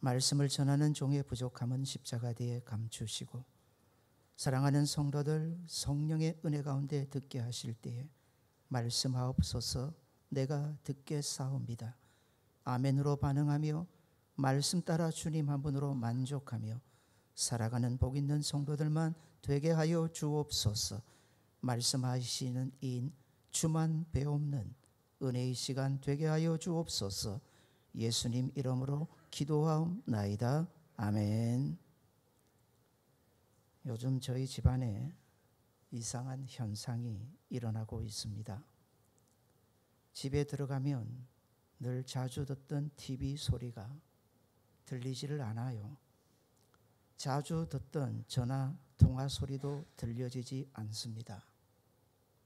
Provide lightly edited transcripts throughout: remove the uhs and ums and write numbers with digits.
말씀을 전하는 종의 부족함은 십자가대에 감추시고 사랑하는 성도들 성령의 은혜 가운데 듣게 하실 때에 말씀하옵소서. 내가 듣겠사옵니다. 아멘으로 반응하며 말씀 따라 주님 한 분으로 만족하며 살아가는 복 있는 성도들만 되게 하여 주옵소서. 말씀하시는 이인 주만 배옵는 은혜의 시간 되게 하여 주옵소서. 예수님 이름으로 기도하옵나이다. 아멘. 요즘 저희 집안에 이상한 현상이 일어나고 있습니다. 집에 들어가면 늘 자주 듣던 TV 소리가 들리지를 않아요. 자주 듣던 전화 통화 소리도 들려지지 않습니다.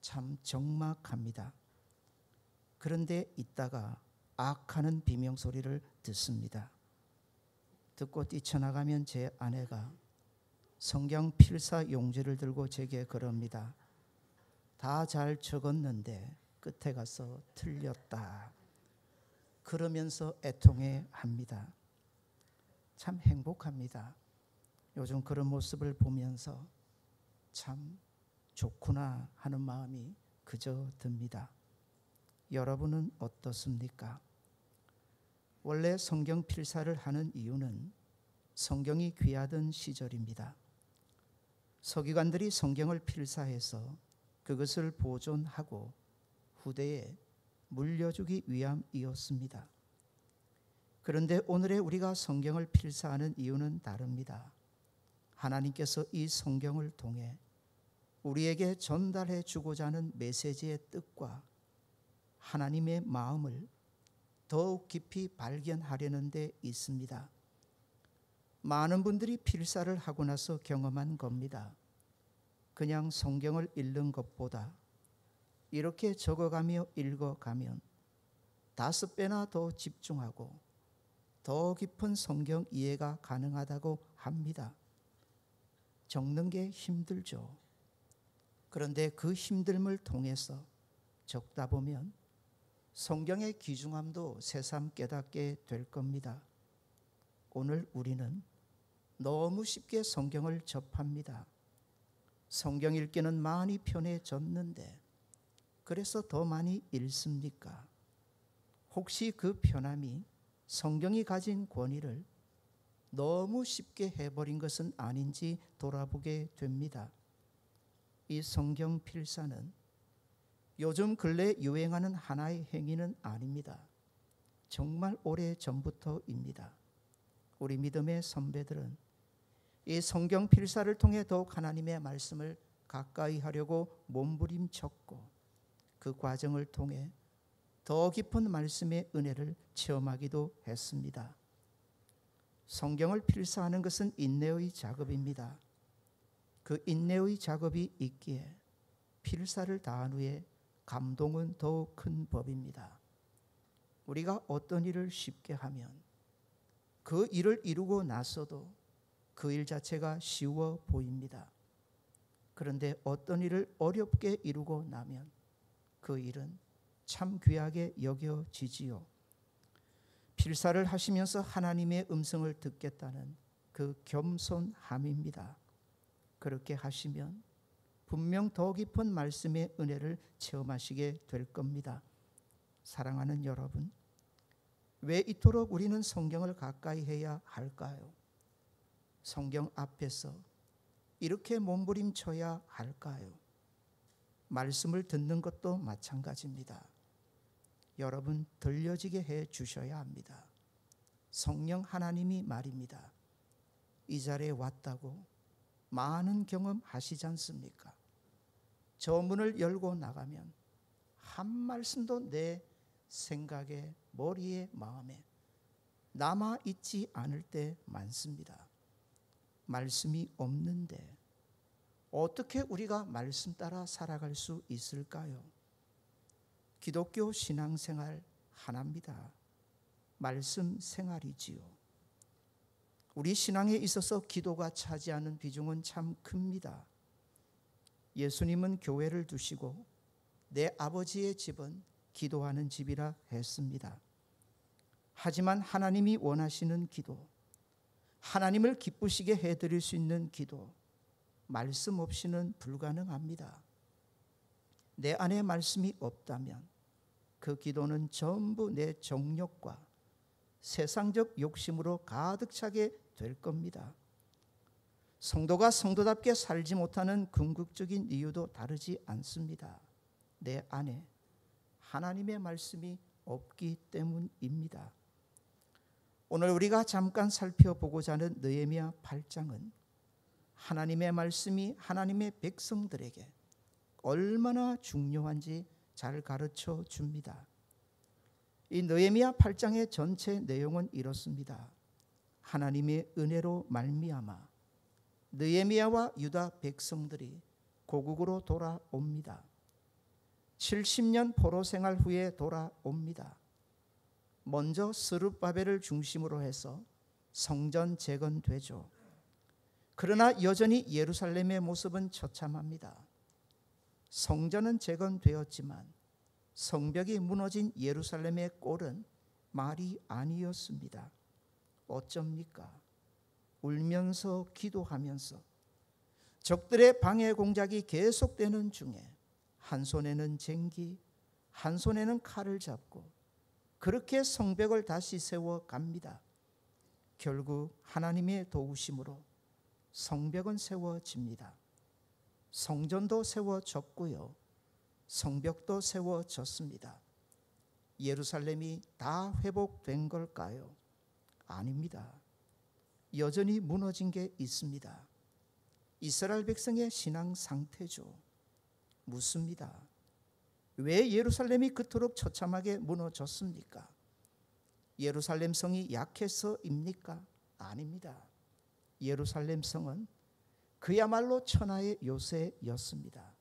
참 적막합니다. 그런데 있다가 악하는 비명소리를 듣습니다. 듣고 뛰쳐나가면 제 아내가 성경 필사 용지를 들고 제게 그럽니다. 다 잘 적었는데 끝에 가서 틀렸다. 그러면서 애통해 합니다. 참 행복합니다. 요즘 그런 모습을 보면서 참 좋구나 하는 마음이 그저 듭니다. 여러분은 어떻습니까? 원래 성경 필사를 하는 이유는 성경이 귀하던 시절입니다. 서기관들이 성경을 필사해서 그것을 보존하고 후대에 물려주기 위함이었습니다. 그런데 오늘의 우리가 성경을 필사하는 이유는 다릅니다. 하나님께서 이 성경을 통해 우리에게 전달해 주고자 하는 메시지의 뜻과 하나님의 마음을 더욱 깊이 발견하려는 데 있습니다. 많은 분들이 필사를 하고 나서 경험한 겁니다. 그냥 성경을 읽는 것보다 이렇게 적어가며 읽어가면 5배나 더 집중하고 더 깊은 성경 이해가 가능하다고 합니다. 적는 게 힘들죠. 그런데 그 힘듦을 통해서 적다 보면 성경의 귀중함도 새삼 깨닫게 될 겁니다. 오늘 우리는 너무 쉽게 성경을 접합니다. 성경 읽기는 많이 편해졌는데 그래서 더 많이 읽습니까? 혹시 그 편함이 성경이 가진 권위를 너무 쉽게 해버린 것은 아닌지 돌아보게 됩니다. 이 성경 필사는 요즘 근래 유행하는 하나의 행위는 아닙니다. 정말 오래전부터입니다. 우리 믿음의 선배들은 이 성경 필사를 통해 더욱 하나님의 말씀을 가까이 하려고 몸부림쳤고 그 과정을 통해 더 깊은 말씀의 은혜를 체험하기도 했습니다. 성경을 필사하는 것은 인내의 작업입니다. 그 인내의 작업이 있기에 필사를 다한 후에 감동은 더욱 큰 법입니다. 우리가 어떤 일을 쉽게 하면 그 일을 이루고 나서도 그 일 자체가 쉬워 보입니다. 그런데 어떤 일을 어렵게 이루고 나면 그 일은 참 귀하게 여겨지지요. 필사를 하시면서 하나님의 음성을 듣겠다는 그 겸손함입니다. 그렇게 하시면 분명 더 깊은 말씀의 은혜를 체험하시게 될 겁니다. 사랑하는 여러분, 왜 이토록 우리는 성경을 가까이 해야 할까요? 성경 앞에서 이렇게 몸부림쳐야 할까요? 말씀을 듣는 것도 마찬가지입니다. 여러분 들려지게 해 주셔야 합니다. 성령 하나님이 말입니다. 이 자리에 왔다고 많은 경험하시지 않습니까? 저 문을 열고 나가면 한 말씀도 내 생각에, 머리에, 마음에 남아있지 않을 때 많습니다. 말씀이 없는데 어떻게 우리가 말씀 따라 살아갈 수 있을까요? 기독교 신앙생활 하나입니다. 말씀 생활이지요. 우리 신앙에 있어서 기도가 차지하는 비중은 참 큽니다. 예수님은 교회를 두시고 내 아버지의 집은 기도하는 집이라 했습니다. 하지만 하나님이 원하시는 기도, 하나님을 기쁘시게 해드릴 수 있는 기도, 말씀 없이는 불가능합니다. 내 안에 말씀이 없다면 그 기도는 전부 내 정욕과 세상적 욕심으로 가득 차게 될 겁니다. 성도가 성도답게 살지 못하는 궁극적인 이유도 다르지 않습니다. 내 안에 하나님의 말씀이 없기 때문입니다. 오늘 우리가 잠깐 살펴보고자 하는 느헤미야 8장은 하나님의 말씀이 하나님의 백성들에게 얼마나 중요한지 잘 가르쳐 줍니다. 이 느헤미야 8장의 전체 내용은 이렇습니다. 하나님의 은혜로 말미암아 느헤미야와 유다 백성들이 고국으로 돌아옵니다. 70년 포로 생활 후에 돌아옵니다. 먼저 스룹바벨을 중심으로 해서 성전 재건되죠. 그러나 여전히 예루살렘의 모습은 처참합니다. 성전은 재건되었지만 성벽이 무너진 예루살렘의 꼴은 말이 아니었습니다. 어쩝니까? 울면서 기도하면서 적들의 방해 공작이 계속되는 중에 한 손에는 쟁기, 한 손에는 칼을 잡고 그렇게 성벽을 다시 세워갑니다. 결국 하나님의 도우심으로 성벽은 세워집니다. 성전도 세워졌고요. 성벽도 세워졌습니다. 예루살렘이 다 회복된 걸까요? 아닙니다. 여전히 무너진 게 있습니다. 이스라엘 백성의 신앙 상태죠. 묻습니다. 왜 예루살렘이 그토록 처참하게 무너졌습니까? 예루살렘 성이 약해서입니까? 아닙니다. 예루살렘 성은 그야말로 천하의 요새였습니다.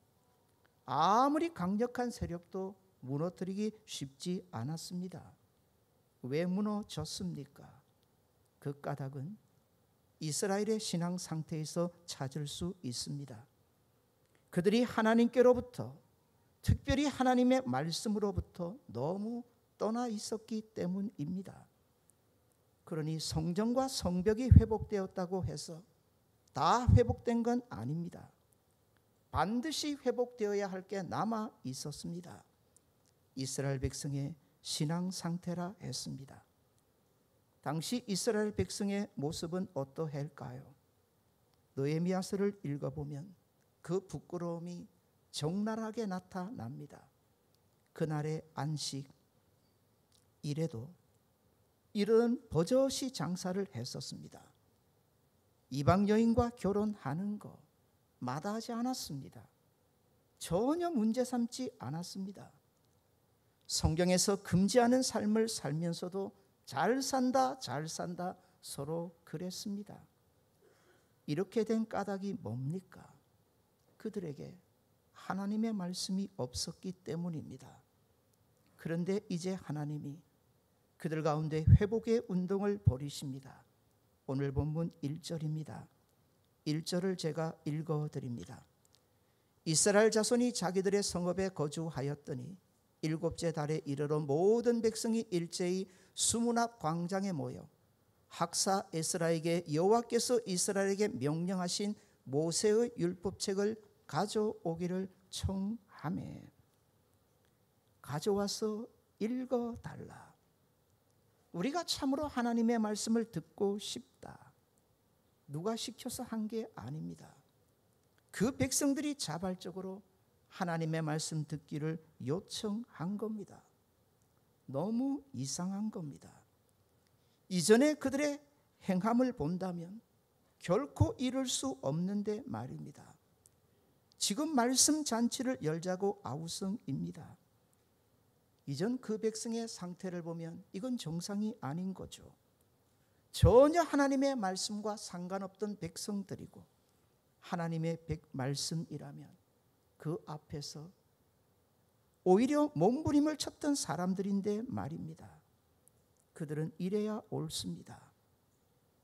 아무리 강력한 세력도 무너뜨리기 쉽지 않았습니다. 왜 무너졌습니까? 그 까닭은 이스라엘의 신앙 상태에서 찾을 수 있습니다. 그들이 하나님께로부터, 특별히 하나님의 말씀으로부터 너무 떠나 있었기 때문입니다. 그러니 성전과 성벽이 회복되었다고 해서 다 회복된 건 아닙니다. 반드시 회복되어야 할 게 남아 있었습니다. 이스라엘 백성의 신앙 상태라 했습니다. 당시 이스라엘 백성의 모습은 어떠할까요? 느헤미야서를 읽어보면 그 부끄러움이 적나라하게 나타납니다. 그날의 안식 이래도 이런 버젓이 장사를 했었습니다. 이방 여인과 결혼하는 거 마다하지 않았습니다. 전혀 문제 삼지 않았습니다. 성경에서 금지하는 삶을 살면서도 잘 산다 서로 그랬습니다. 이렇게 된 까닭이 뭡니까? 그들에게 하나님의 말씀이 없었기 때문입니다. 그런데 이제 하나님이 그들 가운데 회복의 운동을 벌이십니다. 오늘 본문 1절입니다. 1절을 제가 읽어드립니다. 이스라엘 자손이 자기들의 성읍에 거주하였더니 일곱째 달에 이르러 모든 백성이 일제히 수문 앞 광장에 모여 학사 에스라에게 여호와께서 이스라엘에게 명령하신 모세의 율법책을 가져오기를 청하매 가져와서 읽어달라. 우리가 참으로 하나님의 말씀을 듣고 싶다. 누가 시켜서 한 게 아닙니다. 그 백성들이 자발적으로 하나님의 말씀 듣기를 요청한 겁니다. 너무 이상한 겁니다. 이전에 그들의 행함을 본다면 결코 이룰 수 없는데 말입니다. 지금 말씀 잔치를 열자고 아우성입니다. 이전 그 백성의 상태를 보면 이건 정상이 아닌 거죠. 전혀 하나님의 말씀과 상관없던 백성들이고 하나님의 말씀이라면 그 앞에서 오히려 몸부림을 쳤던 사람들인데 말입니다. 그들은 이래야 옳습니다.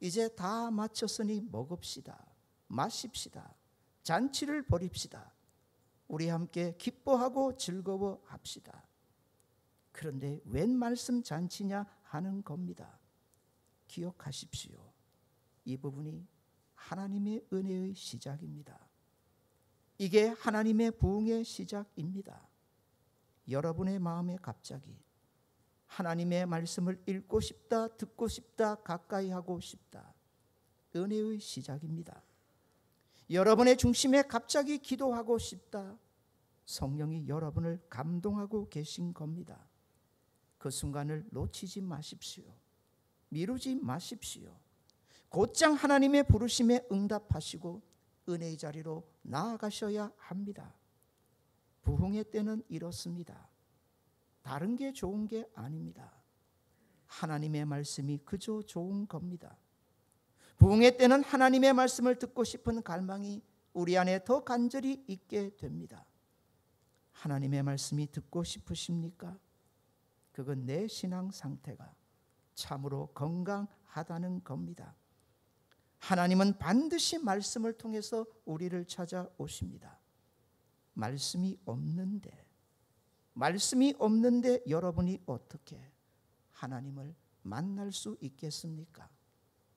이제 다 마쳤으니 먹읍시다. 마십시다. 잔치를 벌입시다. 우리 함께 기뻐하고 즐거워합시다. 그런데 웬 말씀 잔치냐 하는 겁니다. 기억하십시오. 이 부분이 하나님의 은혜의 시작입니다. 이게 하나님의 부흥의 시작입니다. 여러분의 마음에 갑자기 하나님의 말씀을 읽고 싶다, 듣고 싶다, 가까이 하고 싶다. 은혜의 시작입니다. 여러분의 중심에 갑자기 기도하고 싶다. 성령이 여러분을 감동하고 계신 겁니다. 그 순간을 놓치지 마십시오. 미루지 마십시오. 곧장 하나님의 부르심에 응답하시고 은혜의 자리로 나아가셔야 합니다. 부흥의 때는 이렇습니다. 다른 게 좋은 게 아닙니다. 하나님의 말씀이 그저 좋은 겁니다. 부흥의 때는 하나님의 말씀을 듣고 싶은 갈망이 우리 안에 더 간절히 있게 됩니다. 하나님의 말씀이 듣고 싶으십니까? 그건 내 신앙 상태가 참으로 건강하다는 겁니다. 하나님은 반드시 말씀을 통해서 우리를 찾아오십니다. 말씀이 없는데 여러분이 어떻게 하나님을 만날 수 있겠습니까?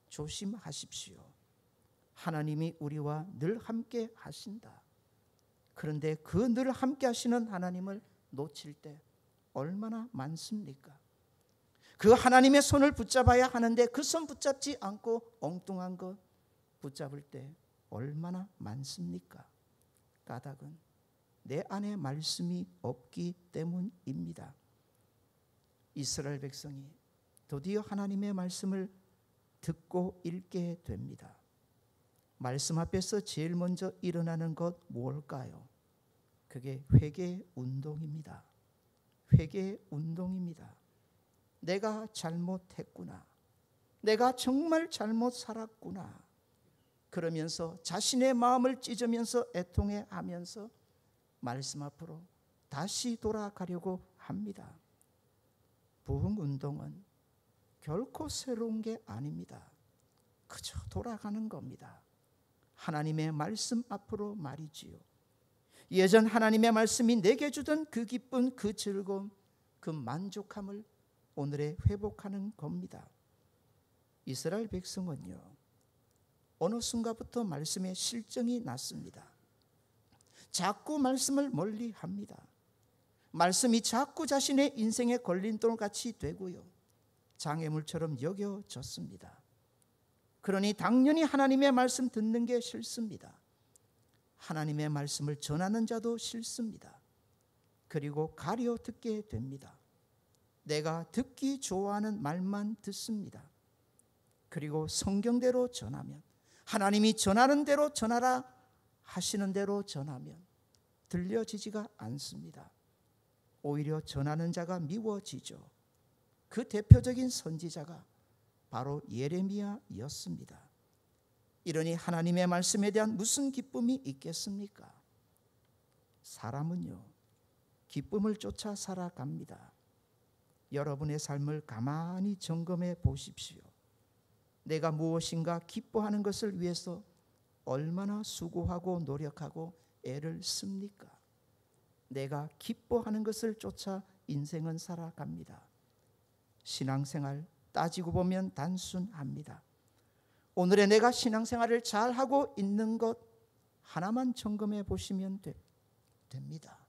조심하십시오. 하나님이 우리와 늘 함께 하신다. 그런데 그 늘 함께 하시는 하나님을 놓칠 때 얼마나 많습니까? 그 하나님의 손을 붙잡아야 하는데 그 손 붙잡지 않고 엉뚱한 것 붙잡을 때 얼마나 많습니까? 까닭은 내 안에 말씀이 없기 때문입니다. 이스라엘 백성이 드디어 하나님의 말씀을 듣고 읽게 됩니다. 말씀 앞에서 제일 먼저 일어나는 것 무엇일까요? 그게 회개 운동입니다. 회개 운동입니다. 내가 잘못했구나. 내가 정말 잘못 살았구나. 그러면서 자신의 마음을 찢으면서 애통해하면서 말씀 앞으로 다시 돌아가려고 합니다. 부흥 운동은 결코 새로운 게 아닙니다. 그저 돌아가는 겁니다. 하나님의 말씀 앞으로 말이지요. 예전 하나님의 말씀이 내게 주던 그 기쁨, 그 즐거움, 그 만족함을 오늘에 회복하는 겁니다. 이스라엘 백성은요, 어느 순간부터 말씀에 실정이 났습니다. 자꾸 말씀을 멀리합니다. 말씀이 자꾸 자신의 인생의 걸림돌같이 되고요, 장애물처럼 여겨졌습니다. 그러니 당연히 하나님의 말씀 듣는 게 싫습니다. 하나님의 말씀을 전하는 자도 싫습니다. 그리고 가려 듣게 됩니다. 내가 듣기 좋아하는 말만 듣습니다. 그리고 성경대로 전하면, 하나님이 전하는 대로 전하라 하시는 대로 전하면 들려지지가 않습니다. 오히려 전하는 자가 미워지죠. 그 대표적인 선지자가 바로 예레미야였습니다. 이러니 하나님의 말씀에 대한 무슨 기쁨이 있겠습니까? 사람은요, 기쁨을 쫓아 살아갑니다. 여러분의 삶을 가만히 점검해 보십시오. 내가 무엇인가 기뻐하는 것을 위해서 얼마나 수고하고 노력하고 애를 씁니까? 내가 기뻐하는 것을 쫓아 인생은 살아갑니다. 신앙생활 따지고 보면 단순합니다. 오늘의 내가 신앙생활을 잘하고 있는 것 하나만 점검해 보시면 됩니다.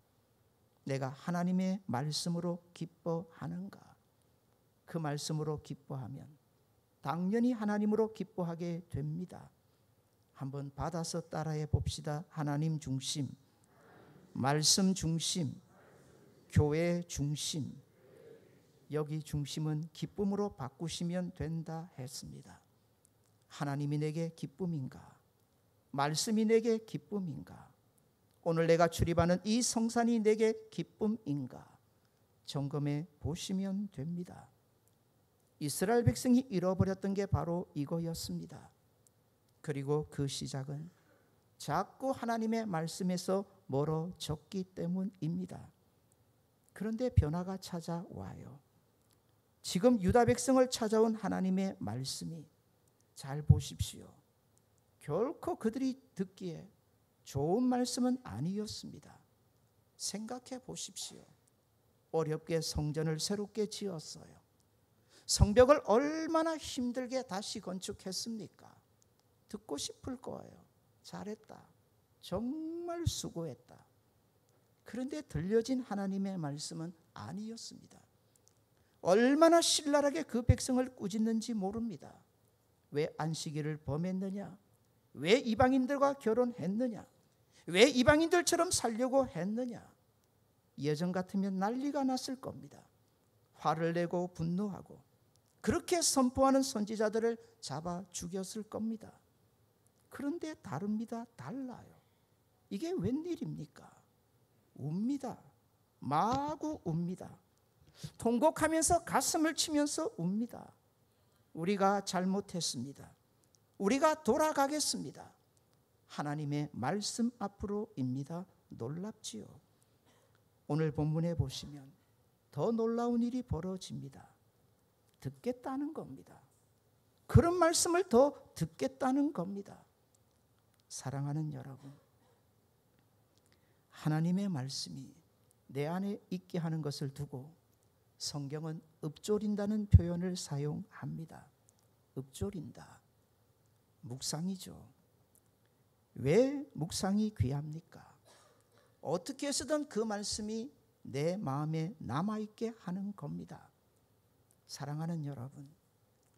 내가 하나님의 말씀으로 기뻐하는가? 그 말씀으로 기뻐하면 당연히 하나님으로 기뻐하게 됩니다. 한번 받아서 따라해 봅시다. 하나님 중심, 말씀 중심, 교회 중심. 여기 중심은 기쁨으로 바꾸시면 된다 했습니다. 하나님이 내게 기쁨인가? 말씀이 내게 기쁨인가? 오늘 내가 출입하는 이 성산이 내게 기쁨인가? 점검해 보시면 됩니다. 이스라엘 백성이 잃어버렸던 게 바로 이거였습니다. 그리고 그 시작은 자꾸 하나님의 말씀에서 멀어졌기 때문입니다. 그런데 변화가 찾아와요. 지금 유다 백성을 찾아온 하나님의 말씀이, 잘 보십시오, 결코 그들이 듣기에 좋은 말씀은 아니었습니다. 생각해 보십시오. 어렵게 성전을 새롭게 지었어요. 성벽을 얼마나 힘들게 다시 건축했습니까? 듣고 싶을 거예요. 잘했다. 정말 수고했다. 그런데 들려진 하나님의 말씀은 아니었습니다. 얼마나 신랄하게 그 백성을 꾸짖는지 모릅니다. 왜 안식일을 범했느냐? 왜 이방인들과 결혼했느냐? 왜 이방인들처럼 살려고 했느냐? 예전 같으면 난리가 났을 겁니다. 화를 내고 분노하고 그렇게 선포하는 선지자들을 잡아 죽였을 겁니다. 그런데 다릅니다. 달라요. 이게 웬일입니까? 웁니다. 마구 웁니다. 통곡하면서 가슴을 치면서 웁니다. 우리가 잘못했습니다. 우리가 돌아가겠습니다. 하나님의 말씀 앞으로입니다. 놀랍지요. 오늘 본문에 보시면 더 놀라운 일이 벌어집니다. 듣겠다는 겁니다. 그런 말씀을 더 듣겠다는 겁니다. 사랑하는 여러분, 하나님의 말씀이 내 안에 있게 하는 것을 두고 성경은 읊조린다는 표현을 사용합니다. 읊조린다. 묵상이죠. 왜 묵상이 귀합니까? 어떻게 해서든 그 말씀이 내 마음에 남아있게 하는 겁니다. 사랑하는 여러분,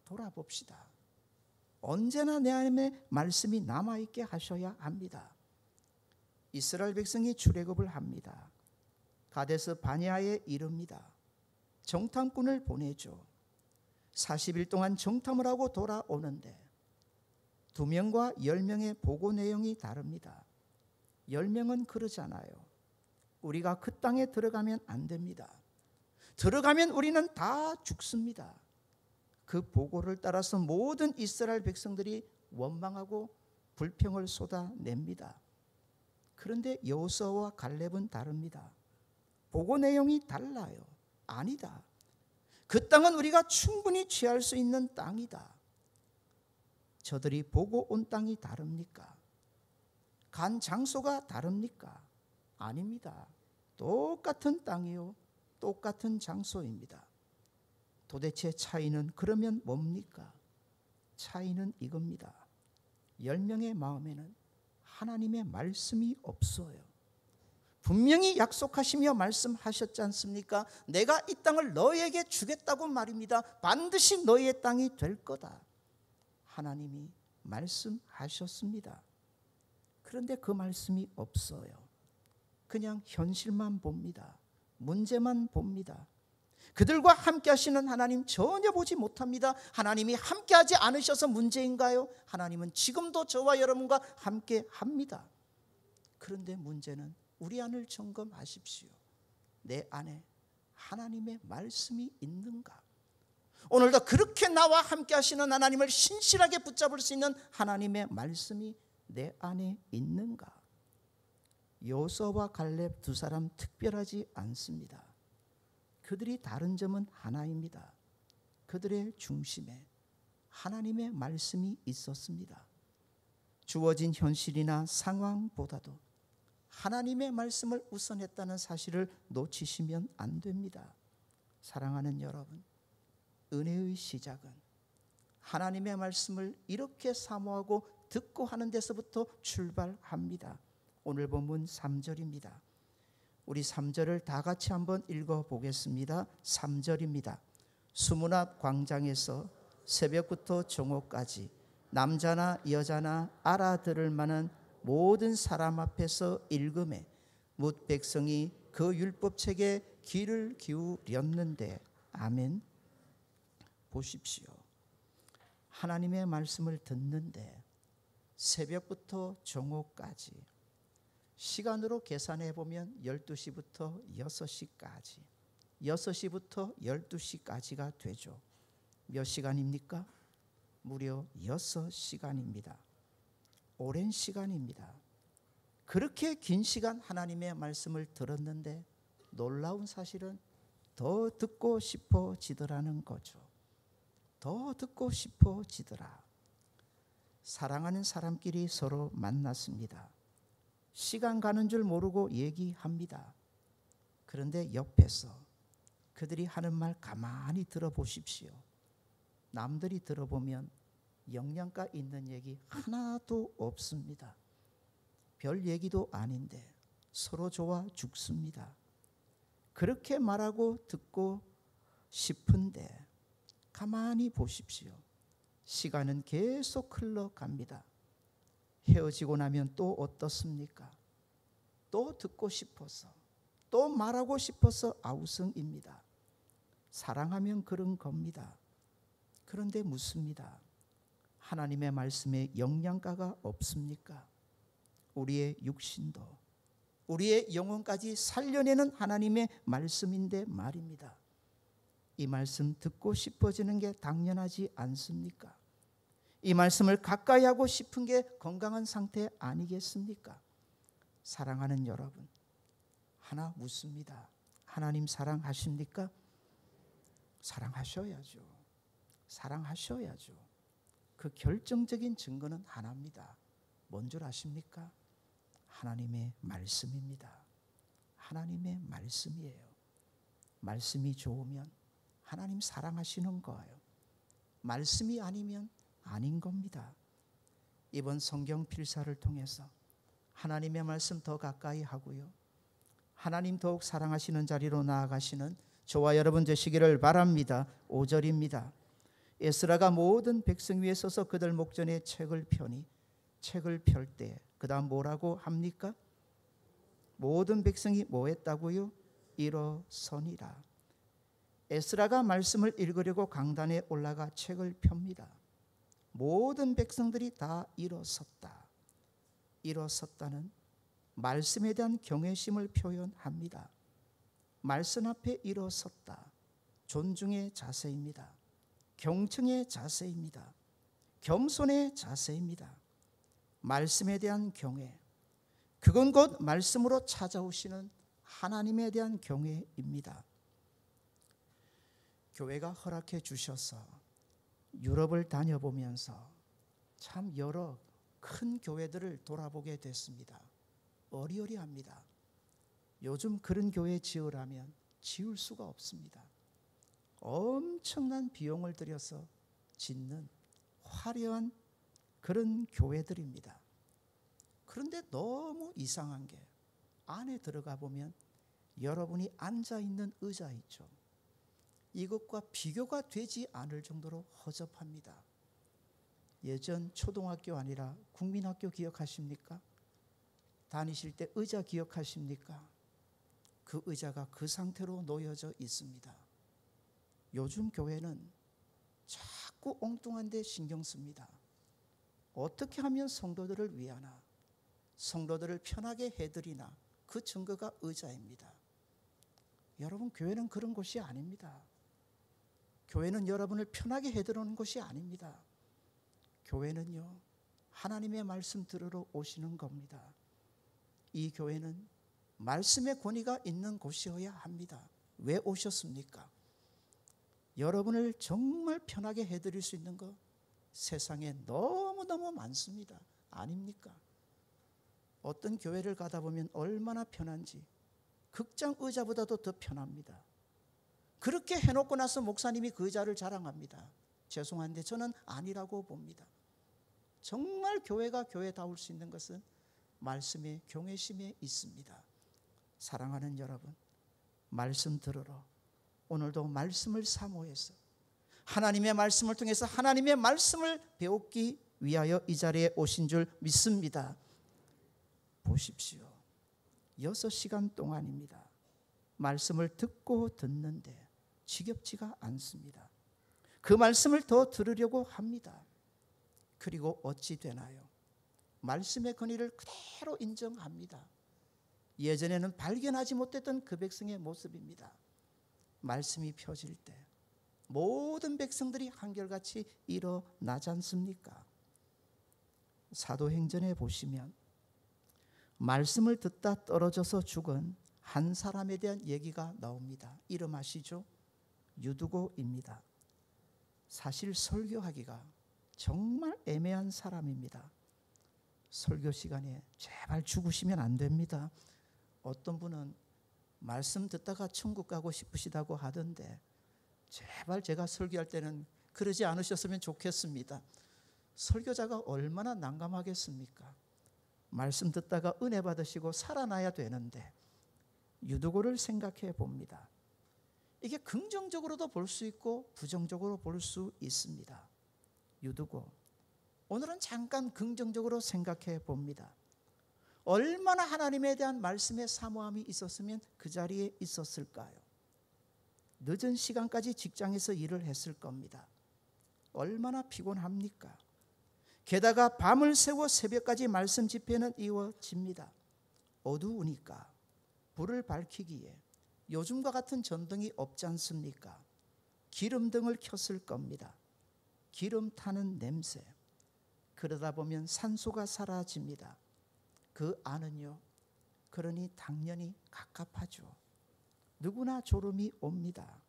돌아봅시다. 언제나 내 안에 말씀이 남아있게 하셔야 합니다. 이스라엘 백성이 출애굽을 합니다. 가데스 바네아에 이릅니다. 정탐꾼을 보내죠. 40일 동안 정탐을 하고 돌아오는데 2명과 10명의 보고 내용이 다릅니다. 10명은 그러잖아요. 우리가 그 땅에 들어가면 안 됩니다. 들어가면 우리는 다 죽습니다. 그 보고를 따라서 모든 이스라엘 백성들이 원망하고 불평을 쏟아냅니다. 그런데 여호수아와 갈렙은 다릅니다. 보고 내용이 달라요. 아니다. 그 땅은 우리가 충분히 취할 수 있는 땅이다. 저들이 보고 온 땅이 다릅니까? 간 장소가 다릅니까? 아닙니다. 똑같은 땅이요. 똑같은 장소입니다. 도대체 차이는 그러면 뭡니까? 차이는 이겁니다. 10명의 마음에는 하나님의 말씀이 없어요. 분명히 약속하시며 말씀하셨지 않습니까? 내가 이 땅을 너희에게 주겠다고 말입니다. 반드시 너희의 땅이 될 거다. 하나님이 말씀하셨습니다. 그런데 그 말씀이 없어요. 그냥 현실만 봅니다. 문제만 봅니다. 그들과 함께 하시는 하나님 전혀 보지 못합니다. 하나님이 함께 하지 않으셔서 문제인가요? 하나님은 지금도 저와 여러분과 함께 합니다. 그런데 문제는 우리 안을 점검하십시오. 내 안에 하나님의 말씀이 있는가? 오늘도 그렇게 나와 함께 하시는 하나님을 신실하게 붙잡을 수 있는 하나님의 말씀이 내 안에 있는가? 여호수아와 갈렙 두 사람 특별하지 않습니다. 그들이 다른 점은 하나입니다. 그들의 중심에 하나님의 말씀이 있었습니다. 주어진 현실이나 상황보다도 하나님의 말씀을 우선했다는 사실을 놓치시면 안 됩니다. 사랑하는 여러분, 은혜의 시작은 하나님의 말씀을 이렇게 사모하고 듣고 하는 데서부터 출발합니다. 오늘 본문 3절입니다. 우리 3절을 다 같이 한번 읽어보겠습니다. 3절입니다. 수문 앞 광장에서 새벽부터 정오까지 남자나 여자나 알아들을 만한 모든 사람 앞에서 읽음에 뭇 백성이 그 율법책에 귀를 기울였는데. 아멘. 보십시오. 하나님의 말씀을 듣는데 새벽부터 정오까지, 시간으로 계산해 보면 12시부터 6시까지, 6시부터 12시까지가 되죠. 몇 시간입니까? 무려 6시간입니다. 오랜 시간입니다. 그렇게 긴 시간 하나님의 말씀을 들었는데 놀라운 사실은 더 듣고 싶어지더라는 거죠. 더 듣고 싶어지더라. 사랑하는 사람끼리 서로 만났습니다. 시간 가는 줄 모르고 얘기합니다. 그런데 옆에서 그들이 하는 말 가만히 들어보십시오. 남들이 들어보면 영양가 있는 얘기 하나도 없습니다. 별 얘기도 아닌데 서로 좋아 죽습니다. 그렇게 말하고 듣고 싶은데 가만히 보십시오. 시간은 계속 흘러갑니다. 헤어지고 나면 또 어떻습니까? 또 듣고 싶어서, 또 말하고 싶어서 아우성입니다. 사랑하면 그런 겁니다. 그런데 묻습니다. 하나님의 말씀에 영양가가 없습니까? 우리의 육신도, 우리의 영혼까지 살려내는 하나님의 말씀인데 말입니다. 이 말씀 듣고 싶어지는 게 당연하지 않습니까? 이 말씀을 가까이 하고 싶은 게 건강한 상태 아니겠습니까? 사랑하는 여러분, 하나 묻습니다. 하나님 사랑하십니까? 사랑하셔야죠. 사랑하셔야죠. 그 결정적인 증거는 하나입니다. 뭔 줄 아십니까? 하나님의 말씀입니다. 하나님의 말씀이에요. 말씀이 좋으면 하나님 사랑하시는 거예요. 말씀이 아니면 아닌 겁니다. 이번 성경 필사를 통해서 하나님의 말씀 더 가까이 하고요, 하나님 더욱 사랑하시는 자리로 나아가시는 저와 여러분 되시기를 바랍니다. 5절입니다. 에스라가 모든 백성 위에 서서 그들 목전에 책을 펴니, 책을 펼 때 그 다음 뭐라고 합니까? 모든 백성이 뭐 했다고요? 일어서니라. 에스라가 말씀을 읽으려고 강단에 올라가 책을 펴니다. 모든 백성들이 다 일어섰다. 일어섰다는 말씀에 대한 경외심을 표현합니다. 말씀 앞에 일어섰다. 존중의 자세입니다. 경청의 자세입니다. 겸손의 자세입니다. 말씀에 대한 경외, 그건 곧 말씀으로 찾아오시는 하나님에 대한 경외입니다. 교회가 허락해 주셔서 유럽을 다녀보면서 참 여러 큰 교회들을 돌아보게 됐습니다. 어리어리합니다. 요즘 그런 교회 지으라면 지을 수가 없습니다. 엄청난 비용을 들여서 짓는 화려한 그런 교회들입니다. 그런데 너무 이상한 게 안에 들어가 보면 여러분이 앉아있는 의자 있죠. 이것과 비교가 되지 않을 정도로 허접합니다. 예전 초등학교 아니라 국민학교 기억하십니까? 다니실 때 의자 기억하십니까? 그 의자가 그 상태로 놓여져 있습니다. 요즘 교회는 자꾸 엉뚱한 데 신경 씁니다. 어떻게 하면 성도들을 위하나, 성도들을 편하게 해드리나, 그 증거가 의자입니다. 여러분, 교회는 그런 곳이 아닙니다. 교회는 여러분을 편하게 해드리는 곳이 아닙니다. 교회는요, 하나님의 말씀 들으러 오시는 겁니다. 이 교회는 말씀의 권위가 있는 곳이어야 합니다. 왜 오셨습니까? 여러분을 정말 편하게 해드릴 수 있는 것 세상에 너무너무 많습니다. 아닙니까? 어떤 교회를 가다 보면 얼마나 편한지 극장 의자보다도 더 편합니다. 그렇게 해놓고 나서 목사님이 그 의자를 자랑합니다. 죄송한데 저는 아니라고 봅니다. 정말 교회가 교회다울 수 있는 것은 말씀의 경외심에 있습니다. 사랑하는 여러분, 말씀 들으러 오늘도 말씀을 사모해서 하나님의 말씀을 통해서 하나님의 말씀을 배우기 위하여 이 자리에 오신 줄 믿습니다. 보십시오. 6시간 동안입니다. 말씀을 듣고 듣는데 지겹지가 않습니다. 그 말씀을 더 들으려고 합니다. 그리고 어찌 되나요? 말씀의 권위를 그대로 인정합니다. 예전에는 발견하지 못했던 그 백성의 모습입니다. 말씀이 펴질 때 모든 백성들이 한결같이 일어나지 않습니까? 사도행전에 보시면 말씀을 듣다 떨어져서 죽은 한 사람에 대한 얘기가 나옵니다. 이름 아시죠? 유두고입니다. 사실 설교하기가 정말 애매한 사람입니다. 설교 시간에 제발 죽으시면 안 됩니다. 어떤 분은 말씀 듣다가 천국 가고 싶으시다고 하던데 제발 제가 설교할 때는 그러지 않으셨으면 좋겠습니다. 설교자가 얼마나 난감하겠습니까? 말씀 듣다가 은혜 받으시고 살아나야 되는데 유두고를 생각해 봅니다. 이게 긍정적으로도 볼 수 있고 부정적으로 볼 수 있습니다. 유두고, 오늘은 잠깐 긍정적으로 생각해 봅니다. 얼마나 하나님에 대한 말씀의 사모함이 있었으면 그 자리에 있었을까요? 늦은 시간까지 직장에서 일을 했을 겁니다. 얼마나 피곤합니까? 게다가 밤을 새워 새벽까지 말씀 집회는 이루어집니다. 어두우니까 불을 밝히기에 요즘과 같은 전등이 없지 않습니까? 기름등을 켰을 겁니다. 기름 타는 냄새. 그러다 보면 산소가 사라집니다. 그 안은요, 그러니 당연히 갑갑하죠. 누구나 졸음이 옵니다.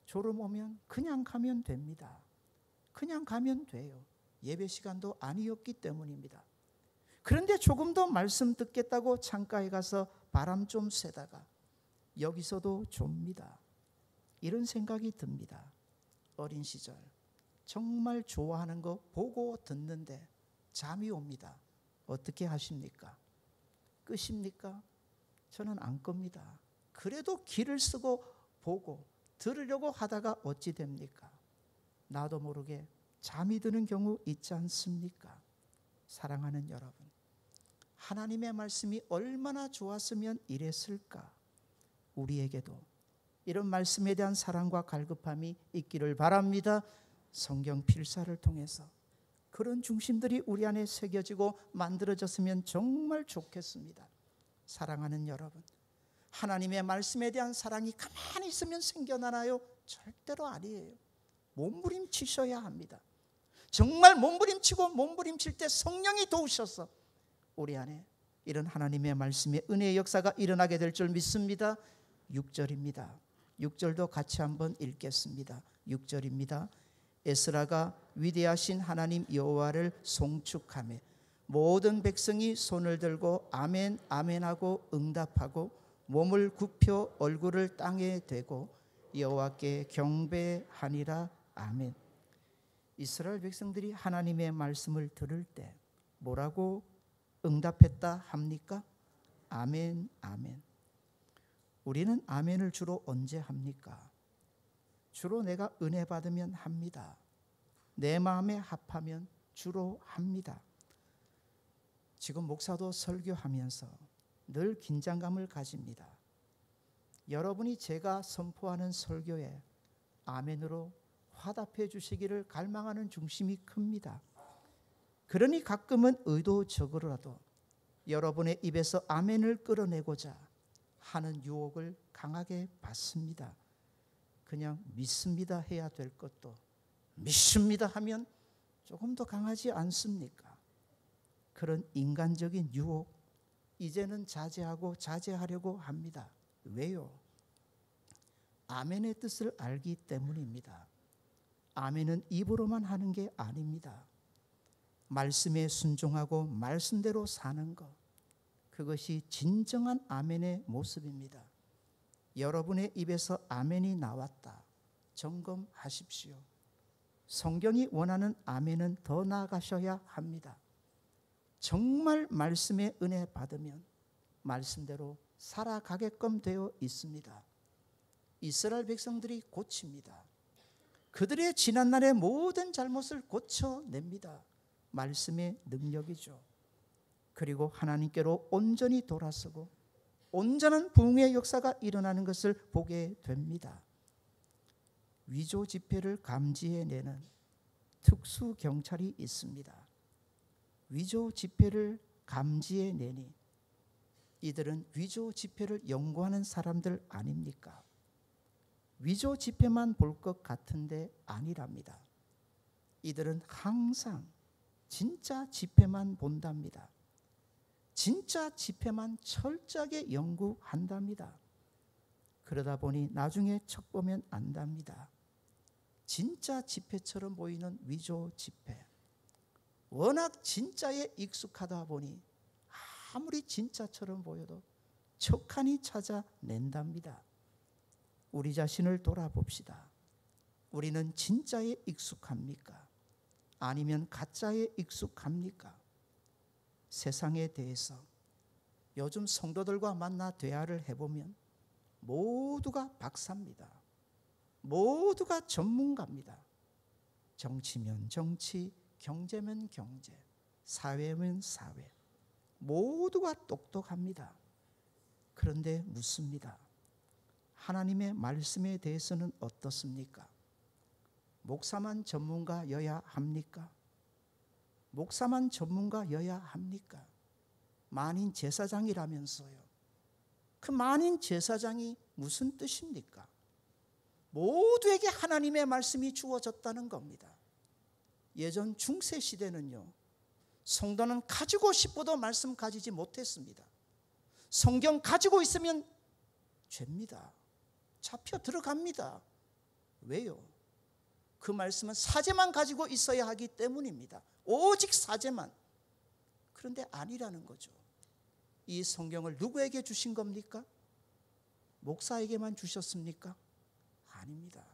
졸음 오면 그냥 가면 됩니다. 그냥 가면 돼요. 예배 시간도 아니었기 때문입니다. 그런데 조금 더 말씀 듣겠다고 창가에 가서 바람 좀 쐬다가 여기서도 좁니다. 이런 생각이 듭니다. 어린 시절 정말 좋아하는 거 보고 듣는데 잠이 옵니다. 어떻게 하십니까? 끄십니까? 저는 안 끕니다. 그래도 귀를 쓰고 보고 들으려고 하다가 어찌 됩니까? 나도 모르게 잠이 드는 경우 있지 않습니까? 사랑하는 여러분, 하나님의 말씀이 얼마나 좋았으면 이랬을까? 우리에게도 이런 말씀에 대한 사랑과 갈급함이 있기를 바랍니다. 성경 필사를 통해서 그런 중심들이 우리 안에 새겨지고 만들어졌으면 정말 좋겠습니다. 사랑하는 여러분, 하나님의 말씀에 대한 사랑이 가만히 있으면 생겨나나요? 절대로 아니에요. 몸부림치셔야 합니다. 정말 몸부림치고 몸부림칠 때 성령이 도우셔서 우리 안에 이런 하나님의 말씀의 은혜의 역사가 일어나게 될 줄 믿습니다. 6절입니다. 6절도 같이 한번 읽겠습니다. 6절입니다. 에스라가 위대하신 하나님 여호와를 송축하며 모든 백성이 손을 들고 아멘 아멘하고 응답하고 몸을 굽혀 얼굴을 땅에 대고 여호와께 경배하니라. 아멘. 이스라엘 백성들이 하나님의 말씀을 들을 때 뭐라고 응답했다 합니까? 아멘 아멘. 우리는 아멘을 주로 언제 합니까? 주로 내가 은혜 받으면 합니다. 내 마음에 합하면 주로 합니다. 지금 목사도 설교하면서 늘 긴장감을 가집니다. 여러분이 제가 선포하는 설교에 아멘으로 화답해 주시기를 갈망하는 중심이 큽니다. 그러니 가끔은 의도적으로라도 여러분의 입에서 아멘을 끌어내고자 하는 유혹을 강하게 받습니다. 그냥 믿습니다 해야 될 것도 믿습니다 하면 조금 더 강하지 않습니까? 그런 인간적인 유혹 이제는 자제하려고 합니다. 왜요? 아멘의 뜻을 알기 때문입니다. 아멘은 입으로만 하는 게 아닙니다. 말씀에 순종하고 말씀대로 사는 것, 그것이 진정한 아멘의 모습입니다. 여러분의 입에서 아멘이 나왔다. 점검하십시오. 성경이 원하는 아멘은 더 나아가셔야 합니다. 정말 말씀의 은혜 받으면 말씀대로 살아가게끔 되어 있습니다. 이스라엘 백성들이 고칩니다. 그들의 지난날의 모든 잘못을 고쳐냅니다. 말씀의 능력이죠. 그리고 하나님께로 온전히 돌아서고 온전한 부흥의 역사가 일어나는 것을 보게 됩니다. 위조 지폐를 감지해내는 특수 경찰이 있습니다. 위조 지폐를 감지해내니 이들은 위조 지폐를 연구하는 사람들 아닙니까? 위조 지폐만 볼 것 같은데 아니랍니다. 이들은 항상 진짜 지폐만 본답니다. 진짜 지폐만 철저하게 연구한답니다. 그러다 보니 나중에 척 보면 안답니다. 진짜 지폐처럼 보이는 위조 지폐. 워낙 진짜에 익숙하다 보니 아무리 진짜처럼 보여도 척하니 찾아낸답니다. 우리 자신을 돌아봅시다. 우리는 진짜에 익숙합니까? 아니면 가짜에 익숙합니까? 세상에 대해서 요즘 성도들과 만나 대화를 해보면 모두가 박사입니다. 모두가 전문가입니다. 정치면 정치, 경제면 경제, 사회면 사회, 모두가 똑똑합니다. 그런데 묻습니다. 하나님의 말씀에 대해서는 어떻습니까? 목사만 전문가여야 합니까? 목사만 전문가여야 합니까? 만인 제사장이라면서요. 그 만인 제사장이 무슨 뜻입니까? 모두에게 하나님의 말씀이 주어졌다는 겁니다. 예전 중세 시대는요, 성도는 가지고 싶어도 말씀 가지지 못했습니다. 성경 가지고 있으면 죄입니다. 잡혀 들어갑니다. 왜요? 그 말씀은 사제만 가지고 있어야 하기 때문입니다. 오직 사제만. 그런데 아니라는 거죠. 이 성경을 누구에게 주신 겁니까? 목사에게만 주셨습니까? 아닙니다.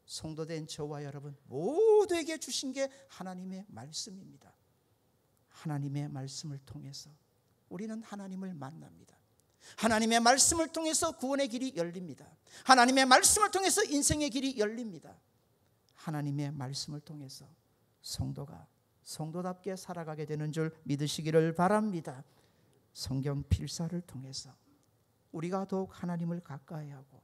성도된 저와 여러분 모두에게 주신 게 하나님의 말씀입니다. 하나님의 말씀을 통해서 우리는 하나님을 만납니다. 하나님의 말씀을 통해서 구원의 길이 열립니다. 하나님의 말씀을 통해서 인생의 길이 열립니다. 하나님의 말씀을 통해서 성도가 성도답게 살아가게 되는 줄 믿으시기를 바랍니다. 성경 필사를 통해서 우리가 더욱 하나님을 가까이 하고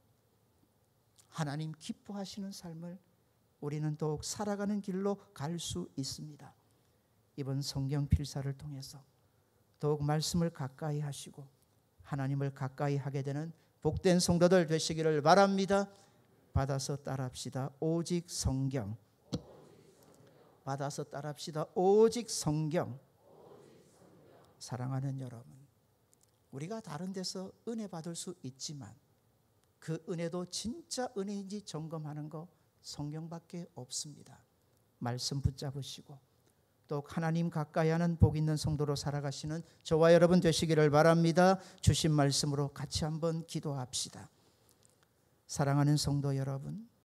하나님 기뻐하시는 삶을 우리는 더욱 살아가는 길로 갈 수 있습니다. 이번 성경 필사를 통해서 더욱 말씀을 가까이 하시고 하나님을 가까이 하게 되는 복된 성도들 되시기를 바랍니다. 받아서 따라합시다. 오직 성경. 받아서 따라합시다. 오직 성경. 사랑하는 여러분, 우리가 다른 데서 은혜 받을 수 있지만 그 은혜도 진짜 은혜인지 점검하는 거 성경밖에 없습니다. 말씀 붙잡으시고 또 하나님 가까이 하는 복 있는 성도로 살아가시는 저와 여러분 되시기를 바랍니다. 주신 말씀으로 같이 한번 기도합시다. 사랑하는 성도 여러분,